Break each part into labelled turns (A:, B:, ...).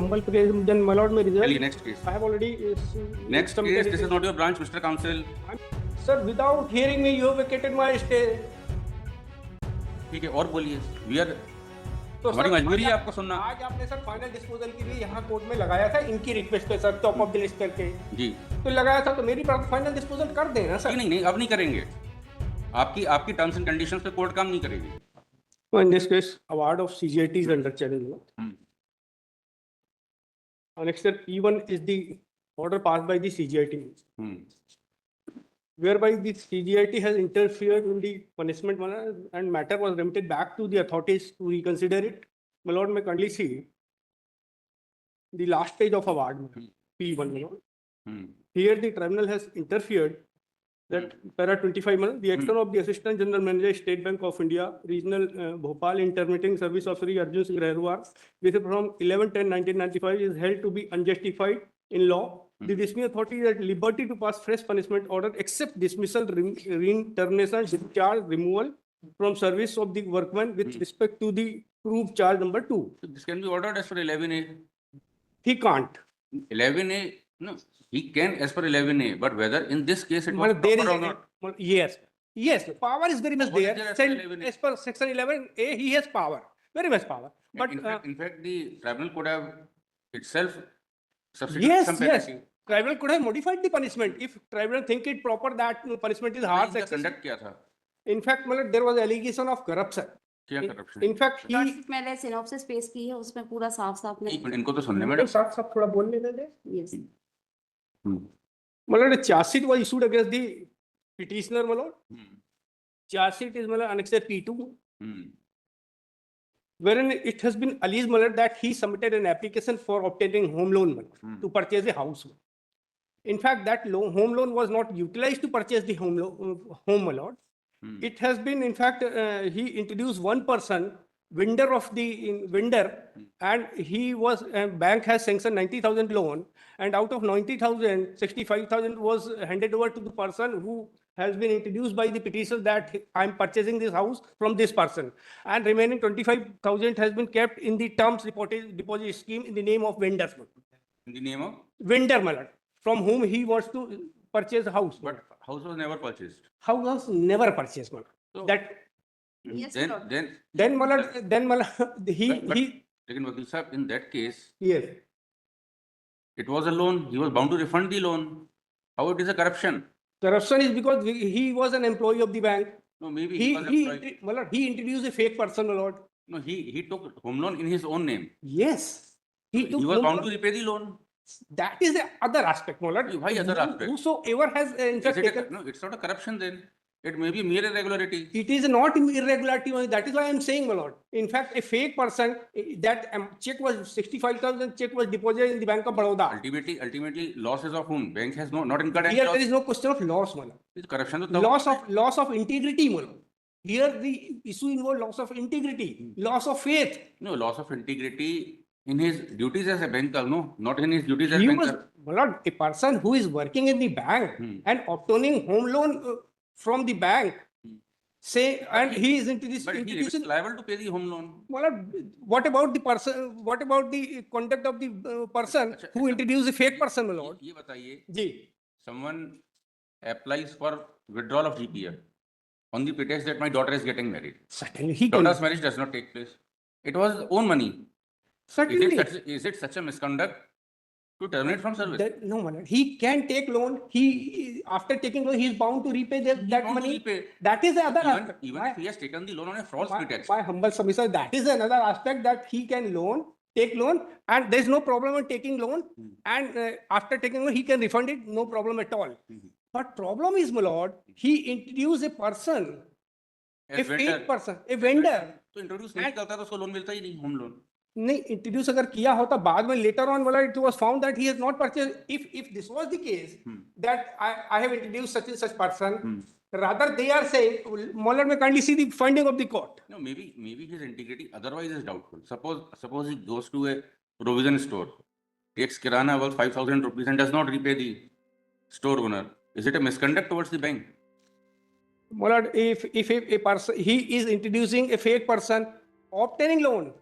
A: humble praise. Then my lord, my result.
B: Tell you next case.
A: I have already.
B: Next case. This is not your branch, Mr. Counsel.
A: Sir, without hearing me, you have vacated my stay.
B: ठीक है, और बोलिए. We are.
A: तो
B: हमारी मजबूरी है आपको सुनना.
A: आज आपने सर फाइनल डिस्पोजल के लिए यहाँ कोर्ट में लगाया था इनकी रिक्वेस्ट पे sir, top of the list करके.
B: जी.
A: तो लगाया था, तो मेरी फाइनल डिस्पोजल कर देना सर.
B: नहीं, अब नहीं करेंगे. आपकी टर्म्स एंड कंडीशंस पे कोर्ट काम नहीं करेगी.
A: In this case, award of CGIT is under challenge. Next step, P1 is the order passed by the CGIT, whereby the CGIT has interfered in the punishment manner and matter was remitted back to the authorities to reconsider it. My lord, may kindly see the last page of award, P1. My lord. Here the tribunal has interfered that para 25 months, the action of the Assistant General Manager, State Bank of India, Regional Bhopal Intermitting Service Officer Arjun Singh Rehruar, with from 11/10/1995 is held to be unjustified in law. The dismissing authority is at liberty to pass fresh punishment order except dismissal, reintermination, discharge, removal from service of the workman with respect to the proved charge number 2.
B: So this can be ordered as per 11A.
A: He can't.
B: 11A, no, he can as per 11A, but whether in this case it was
A: there
B: proper
A: is
B: or not.
A: Yes, power is very much
B: What is
A: there.
B: there as per 11A?
A: As per section 11A, he has power, very much power. But
B: in fact, the tribunal could have itself substituted some penalty.
A: Tribunal could have modified the punishment if tribunal think it proper that punishment is harsh.
B: Conduct क्या था?
A: In fact, there was allegation of corruption.
B: क्या corruption?
A: In fact,
C: मैंने synopsis पेश की है, उसमें पूरा साफ नहीं.
B: एक मिनट, इनको तो सुनने मैडम.
A: साफ थोड़ा बोलने दे.
C: Yes.
A: A charge sheet was issued against the petitioner. Charge sheet is annexure P2. Wherein it has been alleged that he submitted an application for obtaining home loan to purchase a house. In fact, that home loan was not utilized to purchase the home. It has been, in fact, he introduced one person, vendor of the vendor, and he was, bank has sanctioned 90,000 loan, and out of 90,000, 65,000 was handed over to the person who has been introduced by the petitioner that I'm purchasing this house from this person, and remaining 25,000 has been kept in the terms deposit scheme in the name of vendor.
B: In the name of?
A: Vendor, from whom he wants to purchase a house.
B: But house was never purchased.
A: House was never purchased.
B: So,
A: that
C: Yes,
B: then
A: he
B: Lekin Vakil Sahab, in that case,
A: yes.
B: it was a loan. He was bound to refund the loan. How it is a corruption?
A: Corruption is because he was an employee of the bank.
B: No, maybe
A: He
B: was employed.
A: he introduced a fake person, my lord.
B: No, he took home loan in his own name.
A: Yes. He
B: He was bound to repay the loan.
A: That is the other aspect, my lord.
B: Why other aspect?
A: Whosoever has in fact taken.
B: No, it's not a corruption then. It may be mere irregularity.
A: It is not irregularity. That is why I am saying, my lord. In fact, a fake person, that check was 65,000 check was deposited in the Bank of Baroda.
B: Ultimately, losses of whom? Bank has not incurred any
A: Here
B: loss.
A: there is no question of loss, my lord.
B: It's corruption.
A: Loss of integrity, my lord. Here the issue involved loss of integrity, loss of faith.
B: No, loss of integrity in his duties as a banker, no, not in his duties as
A: He
B: banker.
A: was, my lord, a person who is working in the bank and obtaining home loan from the bank, say, and he is into this.
B: But he is liable to pay the home loan.
A: Well, what about the person? What about the conduct of the person who introduced a fake person, my lord?
B: ये बताइए.
A: Ji.
B: Someone applies for withdrawal of GPF on the pretext that my daughter is getting married.
A: Certainly, he can.
B: Daughter's marriage does not take place. It was own money.
A: Certainly.
B: Is it such a misconduct to terminate from service?
A: No, my lord. He can take loan. He, after taking loan, he is bound to repay that
B: bound to
A: money.
B: repay.
A: That is the other aspect.
B: Even if he has taken the loan on a false pretext.
A: My humble submission, that is another aspect, that he can take loan, and there is no problem in taking loan, and after taking loan, he can refund it, no problem at all. But problem is, my lord, he introduced a person, a fake person, a vendor.
B: तो introduce नहीं करता तो उसको loan मिलता ही नहीं, home loan.
A: नहीं introduce अगर किया होता बाद में later on, well, it was found that he has not purchased. If this was the case, that I have introduced such and such person, rather they are saying, Moller may kindly see the finding of the court.
B: No, maybe his integrity otherwise is doubtful. Suppose he goes to a provision store, takes kirana worth 5,000 rupees and does not repay the store owner. Is it a misconduct towards the bank?
A: Moller, if a person, he is introducing a fake person, obtaining loan.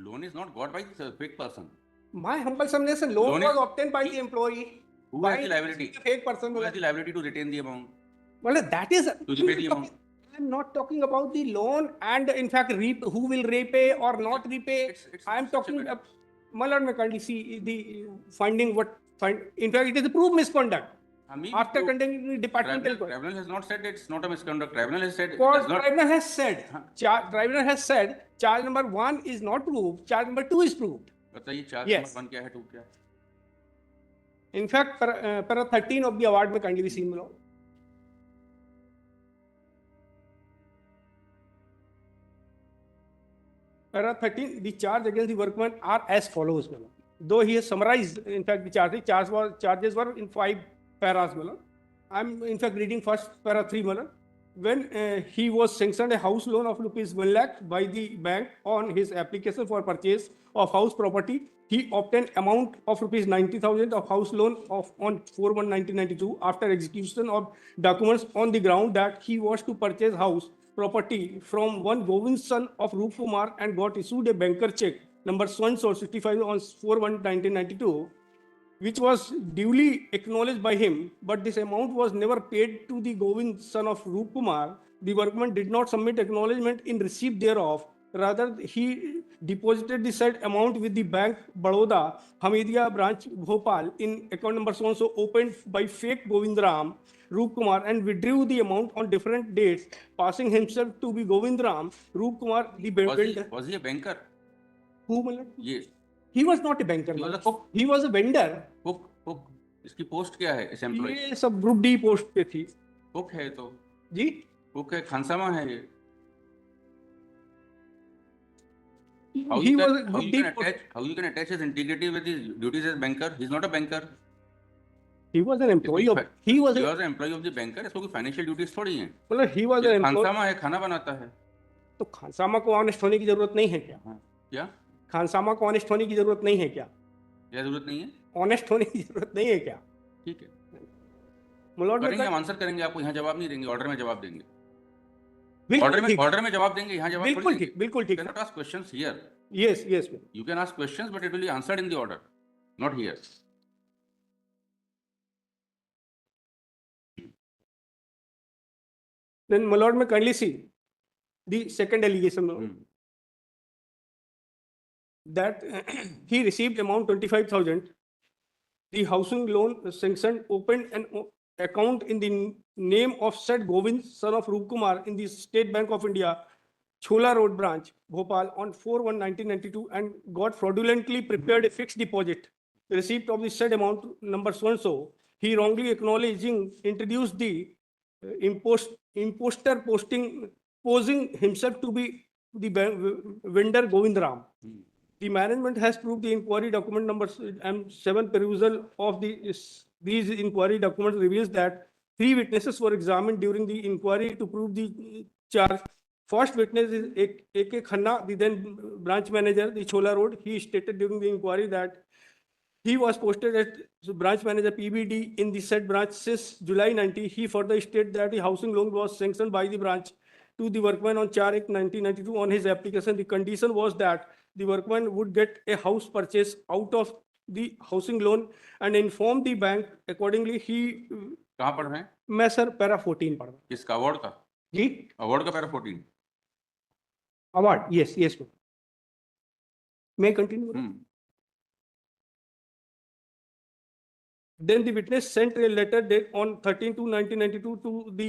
B: Loan is not got by the fake person.
A: My humble submission, loan
B: Loan
A: was
B: is-
A: obtained by the employee.
B: Who
A: by
B: has the liability?
A: the fake person.
B: Who has the liability to retain the amount?
A: Well, that is.
B: To repay the amount?
A: I'm not talking about the loan and in fact who will repay or not repay.
B: It's
A: I'm
B: such a
A: talking.
B: bit-
A: My lord, may kindly see the finding what find. In fact, it is a proved misconduct.
B: Hami
A: After
B: to-
A: conducting the departmental.
B: Tribunal has not said it's not a misconduct. Tribunal has said it
A: What
B: does not.
A: tribunal has said,
B: Huh.
A: tribunal has said, charge number 1 is not proved, charge number 2 is proved.
B: बताइए charge
A: Yes.
B: Number 1 क्या है 2 क्या है?
A: In fact, para 13 of the award may kindly be seen below. Para 13, the charge against the workman are as follows, my lord. Though he has summarized, in fact, the charges were in 5 paras, my lord. I'm in fact reading first para 3, my lord. When he was sanctioned a house loan of rupees 1 lakh by the bank on his application for purchase of house property, he obtained amount of rupees 90,000 of house loan on 4/1/1992 after execution of documents on the ground that he was to purchase house property from one Govind son of Roop Kumar and got issued a banker check number 1/65 on 4/1/1992, which was duly acknowledged by him, but this amount was never paid to the Govind son of Roop Kumar. The workman did not submit acknowledgement in receipt thereof. Rather, he deposited the said amount with the Bank Baroda, Hamidia branch, Bhopal, in account number so and so opened by fake Govind Ram, Roop Kumar, and withdrew the amount on different dates, passing himself to be Govind Ram, Roop Kumar, the vendor.
B: Was he a banker?
A: Who, my lord?
B: ये
A: He was not a banker.
B: He was
A: my
B: a
A: lord.
B: cook.
A: He was a vendor.
B: Cook इसकी post क्या है इस employ?
A: ये सब group D post पे थी
B: cook है तो
A: जी.
B: कुक है खानसामा है ये. How
A: He
B: you
A: was
B: can,
A: a
B: how
A: group
B: you
A: D
B: can
A: post.
B: attach how you can attach his integrity with his duties as banker? He's not a banker.
A: He was an employee of. He was
B: He
A: a.
B: was an employee of the banker. इसको कोई financial duties थोड़ी हैं.
A: मतलब he was an employee.
B: खानसामा है खाना बनाता है.
A: तो खानसामा को ऑनेस्ट होने की जरूरत नहीं है क्या?
B: क्या
A: खानसामा को ऑनेस्ट होने की जरूरत नहीं है क्या?
B: क्या जरूरत नहीं है?
A: ऑनेस्ट होने की जरूरत नहीं है क्या?
B: ठीक है
A: मुलॉर्ड
B: करेंगे हम आंसर करेंगे आपको यहाँ जवाब नहीं देंगे ऑर्डर में जवाब देंगे
A: बिल्कुल ठीक.
B: ऑर्डर में जवाब देंगे यहाँ जवाब
A: बिल्कुल ठीक. बिल्कुल ठीक.
B: Can not ask questions here
A: Yes, yes.
B: you can ask questions but it will be answered in the order not here.
A: Then my lord may kindly see the second allegation that he received amount 25,000. The housing loan sanctioned opened an account in the name of said Govind, son of Roop Kumar, in the State Bank of India, Chola Road branch, Bhopal, on 4/1/1992, and got fraudulently prepared a fixed deposit. The receipt of the said amount number so and so, he wrongly acknowledging introduced the imposter posing himself to be the vendor Govind Ram. The management has proved the inquiry document number 7 perusal of these inquiry documents reveals that 3 witnesses were examined during the inquiry to prove the charge. First witness is A.K. Khanna, the then branch manager, the Chola Road. He stated during the inquiry that he was posted as branch manager PBD in the said branch since July 90. He further stated that the housing loan was sanctioned by the branch to the workman on 4/1/1992. On his application, the condition was that the workman would get a house purchase out of the housing loan and inform the bank. Accordingly, he
B: कहाँ पढ़ रहे हैं
A: मैं sir para 14 पढ़ रहा हूँ
B: किसका award का
A: जी.
B: अवार्ड का para 14
A: Award, yes, yes. May I continue? Then the witness sent a letter date on 13/2/1992 to the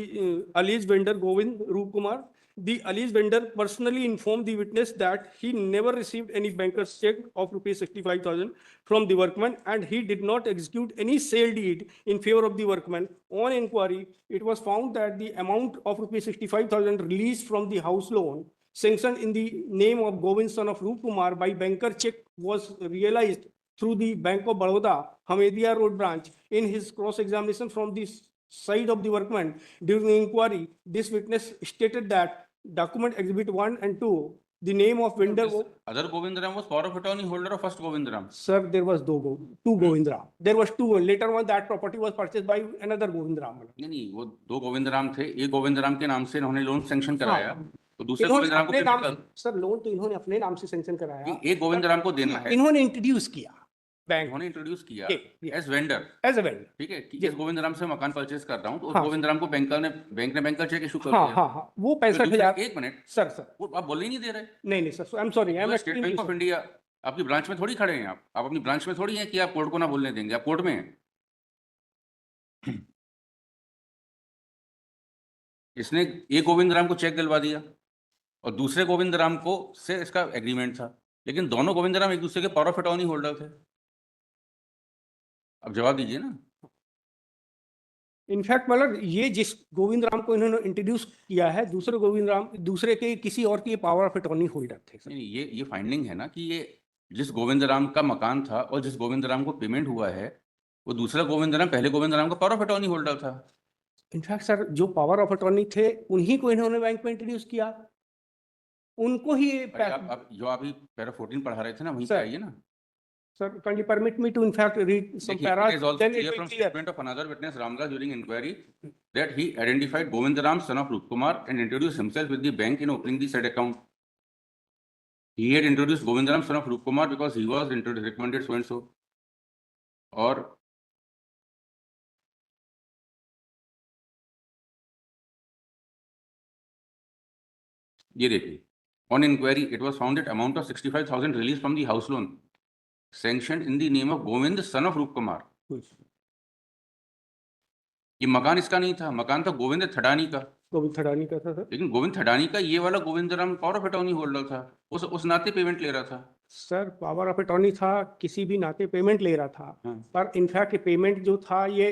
A: alleged vendor Govind Roop Kumar. The alleged vendor personally informed the witness that he never received any banker's check of rupees 65,000 from the workman and he did not execute any sale deed in favor of the workman. On inquiry, it was found that the amount of rupees 65,000 released from the house loan sanctioned in the name of Govind son of Roop Kumar by banker check was realized through the Bank of Baroda, Hamidia Road branch. In his cross-examination from the side of the workman during the inquiry, this witness stated that document exhibit 1 and 2, the name of vendor.
B: other Govind Ram was power of attorney holder of first Govind Ram.
A: Sir, there was two Govind Ram. There was two. Later on, that property was purchased by another Govind Ram.
B: नहीं वो 2 गोविंद राम थे एक गोविंद राम के नाम से इन्होंने loan sanction कराया तो दूसरे गोविंद राम को
A: अपने नाम, सर लोन तो इन्होंने अपने नाम से सैंक्शन कराया.
B: एक गोविंद राम को देना है
A: इन्होंने इंट्रोड्यूस किया. बैंक
B: उन्होंने इंट्रोड्यूस किया
A: के
B: as vendor,
A: as a vendor.
B: ठीक है, कि
A: जी।
B: इस गोविंद राम से मकान परचेज कर रहा हूँ, तो उस
A: हाँ।
B: गोविंद राम को बैंक ने बैंकर चेक इशू कर
A: हाँ
B: दिया।
A: हाँ हाँ, वो
B: तो
A: 65,000।
B: एक मिनट,
A: सर
B: वो आप बोलने ही नहीं दे रहे।
A: नहीं नहीं sir, I am sorry, I am
B: state bank of India आपकी ब्रांच में थोड़ी खड़े हैं, आप अपनी ब्रांच में थोड़ी हैं कि आप कोर्ट को ना बोलने देंगे, आप कोर्ट में हैं। इसने एक गोविंद राम को चेक दिलवा दिया और दूसरे गोविंद राम को से इसका एग्रीमेंट था, लेकिन दोनों गोविंद राम एक दूसरे के पावर ऑफ अटॉर्नी होल्डर थे। अब जवाब दीजिए ना।
A: इनफैक्ट मतलब ये जिस गोविंद राम को इन्होंने इंट्रोड्यूस किया है, दूसरे गोविंद राम दूसरे के किसी और की पावर ऑफ अटॉर्नी होल्डर थे सर।
B: नहीं, ये फाइंडिंग है ना कि ये जिस गोविंद राम का मकान था और जिस गोविंद राम को पेमेंट हुआ है, वो दूसरा गोविंद राम पहले गोविंद राम का पावर ऑफ अटॉर्नी होल्डर था।
A: इनफैक्ट सर जो पावर ऑफ अटॉर्नी थे उन्हीं को इन्होंने बैंक में इंट्रोड्यूस किया, उनको ही
B: अरे आप जो अभी पैरा 14 पढ़ा रहे थे ना, वहीं पे
A: सर।
B: आइए ना।
A: Sir, can you permit me to in fact read some
B: देखिए,
A: paras?
B: it is also
A: Then it
B: clear
A: will
B: from
A: clear.
B: statement of another witness Ramdas during inquiry that he identified Govind Ram, son of Rup Kumar, and introduced himself with the bank in opening the said account. He had introduced Govind Ram, son of Rup Kumar, because he was recommended so and so. और ये देखिए, on inquiry it was found that amount of 65,000 released from the house loan sanctioned in the name of Govind, son of Rup Kumar. ये मकान इसका नहीं था, मकान था गोविंद थडानी का।
A: गोविंद थडानी का था सर।
B: लेकिन गोविंद थडानी का ये वाला Govind Ram power of attorney holder था, उस नाते पेमेंट ले रहा था।
A: सर पावर ऑफ अटॉर्नी था, किसी भी नाते पेमेंट ले रहा था।
B: हाँ।
A: पर इनफैक्ट पेमेंट जो था ये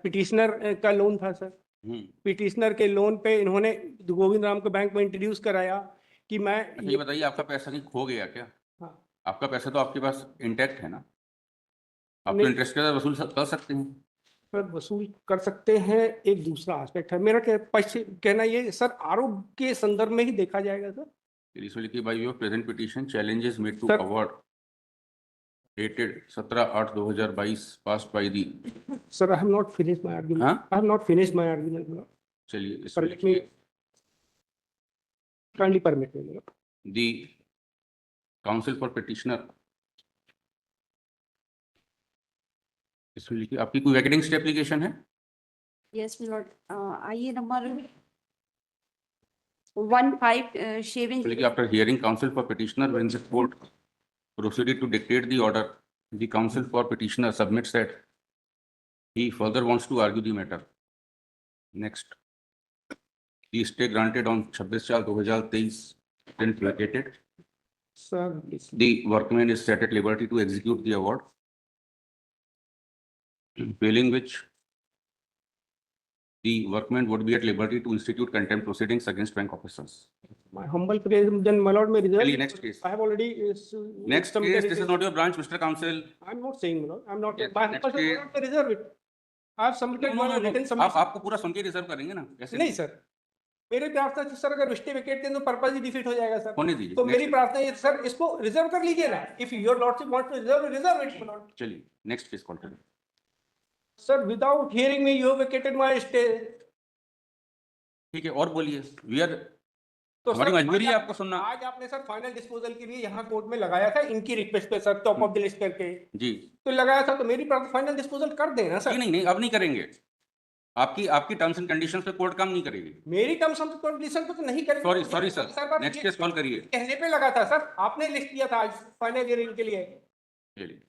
A: पिटिशनर का लोन था सर। पिटिशनर के लोन पे इन्होंने गोविंद राम को बैंक में इंट्रोड्यूस कराया कि मैं
B: अच्छा, ये बताइए, आपका पैसा नहीं खो गया क्या?
A: हाँ।
B: आपका पैसा तो आपके पास इंटैक्ट है ना, आप तो
A: नहीं।
B: इंटरेस्ट के साथ वसूल कर सकते हैं।
A: सर वसूल कर सकते हैं, एक दूसरा एस्पेक्ट है मेरा कहना ये सर आरोप के संदर्भ में ही देखा जाएगा sir.
B: By your present petition, challenges made to
A: Sir.
B: award dated 17/8/2022 passed by the
A: Sir, I have not finished my argument.
B: हाँ?
A: I have not finished my argument. my lord.
B: चलिए
A: Sir,
B: इसमें
A: let me kindly permit me. my lord.
B: the counsel for petitioner, इसमें लिखिए आपकी कोई वैकेटिंग stay application है?
C: Yes, my lord. आइए number 15 shaving.
B: लिखिए after hearing counsel for petitioner, when the court proceeded to dictate the order, the counsel for petitioner submits that he further wants to argue the matter. Next, the stay granted on 26/4/2023 then vacated.
A: Sir, please.
B: The workman is set at liberty to execute the award, failing which the workman would be at liberty to institute contempt proceedings against bank officers.
A: My humble praise, then my lord may reserve.
B: Really, next case.
A: I have already.
B: Next case, this is not your branch, Mr. Counsel.
A: I'm not saying, my lord. I'm not.
B: Yes,
A: My
B: next
A: humble
B: case.
A: my lord may reserve it. I have submitted
B: No,
A: my
B: no, no,
A: written
B: no.
A: submission.
B: आपको पूरा सुन के reserve करेंगे ना, ऐसे
A: नहीं sir, मेरी प्रार्थना थी सर, अगर स्टे वेकेट दें तो पर्पस ही डिफीट हो जाएगा सर।
B: होने दीजिए।
A: तो
B: Next.
A: मेरी प्रार्थना ये सर, इसको रिजर्व कर लीजिए ना। If your lordship wants to reserve, reserve it, my lord.
B: चलिए नेक्स्ट केस कॉल करें।
A: Sir, without hearing me, you have vacated my stay.
B: ठीक है, और बोलिए। वी आर,
A: तो
B: हमारी
A: सर,
B: मजबूरी है
A: आज
B: आपको सुनना।
A: आज आपने सर फाइनल डिस्पोजल के लिए यहाँ कोर्ट में लगाया था इनकी रिक्वेस्ट पे sir, top of the list करके
B: जी,
A: तो लगाया था, तो मेरी प्रार्थना फाइनल डिस्पोजल कर देना सर।
B: नहीं नहीं, अब नहीं करेंगे। आपकी टर्म्स एंड कंडीशंस पे कोर्ट काम नहीं करेगी।
A: मेरी टर्म्स एंड कंडीशन पे तो नहीं करेंगे।
B: Sorry sir, next case call करिए।
A: कहने पे लगा था सर, आपने लिस्ट किया था आज फाइनल हियरिंग के लिए।
B: चलिए।